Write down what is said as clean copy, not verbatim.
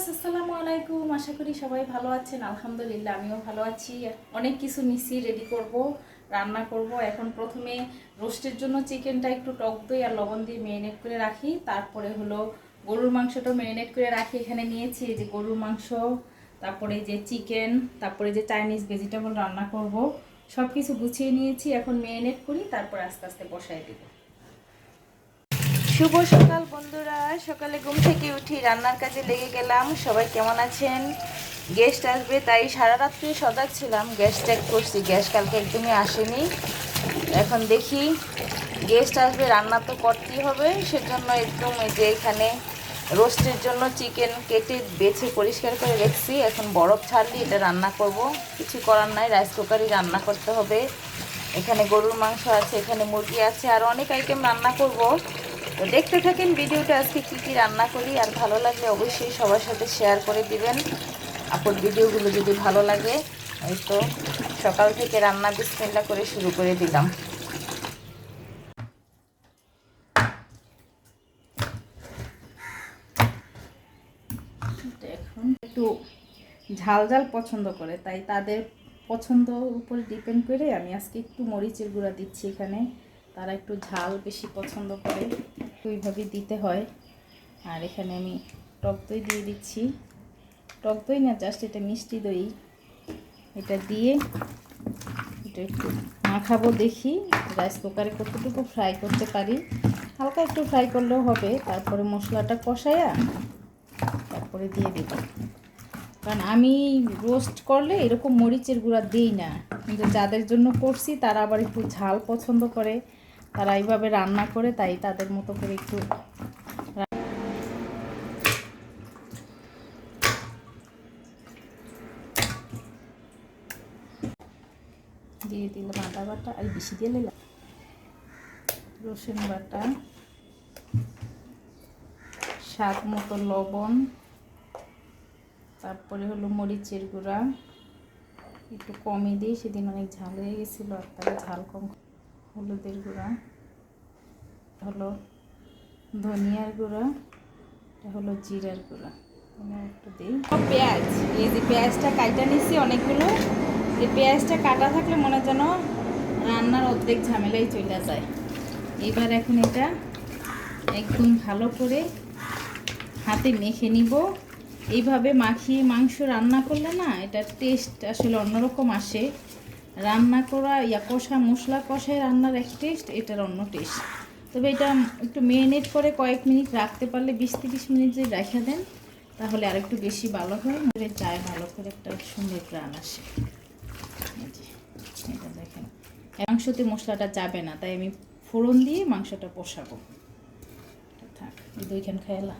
আসসালামু আলাইকুম। আশা করি সবাই ভালো আছেন। আলহামদুলিল্লাহ আমিও ভালো আছি। অনেক কিছু নিছি, রেডি করব, রান্না করব। এখন প্রথমে রোস্টের জন্য চিকেনটা একটু টক দই আর লবণ দিয়ে ম্যারিনেট করে রাখি। তারপরে হলো গরুর মাংসটা ম্যারিনেট করে রাখি। এখানে নিয়েছি এই যে গরুর মাংস, তারপরে যে চিকেন, তারপরে যে চাইনিজ ভেজিটেবল রান্না করব। সব কিছু গুছিয়ে নিয়েছি, এখন ম্যারিনেট করি, তারপর আস্তে আস্তে বসায় দেব। শুভ সকাল বন্ধুরা। সকালে ঘুম থেকে উঠি, রান্নার কাজে লেগে গেলাম। সবাই কেমন আছেন? গেস্ট আসবে তাই সারা রাত্রি সজাগ ছিলাম, গ্যাস চেক করছি, গ্যাস কালকে একদমই আসেনি। এখন দেখি গেস্ট আসবে, রান্না তো করতেই হবে, সেজন্য একদম এই যে এখানে রোস্টের জন্য চিকেন কেটে বেছে পরিষ্কার করে রেখেছি। এখন বরফ ছাড়লে এটা রান্না করব, কিছু করার নাই, রাইস কুকারই রান্না করতে হবে। এখানে গরুর মাংস আছে, এখানে মুরগি আছে, আর অনেক আইটেম রান্না করব। তো দেখতে থাকেন ভিডিওটা, আজকে কী কী রান্না করি। আর ভালো লাগলে অবশ্যই সবার সাথে শেয়ার করে দিবেন। আপুর ভিডিওগুলো যদি ভালো লাগে, এই তো সকাল থেকে রান্না বিসমিল্লাহ করে শুরু করে দিলাম। এখন একটু ঝাল ঝাল পছন্দ করে, তাই তাদের পছন্দের উপরে ডিপেন্ড করে আমি আজকে একটু মরিচের গুঁড়া দিচ্ছি এখানে। তারা একটু ঝাল বেশি পছন্দ করে, ওইভাবেই দিতে হয়। আর এখানে আমি টক দই দিয়ে দিচ্ছি। টক দই না, জাস্ট এটা মিষ্টি দই। এটা দিয়ে এটা একটু মাখাবো, দেখি রাইস কুকারে কতটুকু ফ্রাই করতে পারি। হালকা একটু ফ্রাই করলেও হবে। তারপরে মশলাটা কষায়া তারপরে দিয়ে দেব। কারণ আমি রোস্ট করলে এরকম মরিচের গুঁড়া দিই না, কিন্তু যাদের জন্য করছি তারা আবার একটু ঝাল পছন্দ করে, তারা এইভাবে রান্না করে, তাই তাদের মতো করে একটু দিয়ে দিলাম আদা বাটা, আর বেশি দিয়ে নিলাম রসুন বাটা, স্বাদ মতো লবণ, তারপরে হলো মরিচের গুঁড়া একটু কমই দিই, সেদিন অনেক ঝাল হয়ে গেছিলো, আর তাহলে ঝাল কম। হলুদের গুঁড়া, হলো ধনিয়ার গুঁড়া, এটা হলো জিরার গুঁড়া, একটু দিই। পেঁয়াজ, এই যে পেঁয়াজটা কাটা নিচ্ছি অনেকগুলো। এই পেঁয়াজটা কাটা থাকলে মনে যেন রান্নার অর্ধেক ঝামেলাই চলে যায়। এবার এখন এটা একদম ভালো করে হাতে মেখে নিব। এইভাবে মাখিয়ে মাংস রান্না করলে না, এটার টেস্ট আসলে অন্যরকম আসে। রান্না করা কষা মশলা কষায় রান্নার এক টেস্ট, এটার অন্য টেস্ট। তবে এটা একটু ম্যারিনেট করে কয়েক মিনিট রাখতে পারলে, 20-30 মিনিট যদি রেখে দেন, তাহলে আর একটু বেশি ভালো হয়, যায় ভালো করে একটা সুন্দর প্রাণ আসে। এটা দেখেন, মাংসতে মশলাটা যাবে না, তাই আমি ফোড়ন দিয়ে মাংসটা কষাবো। থাক, দুইখান খাইলা।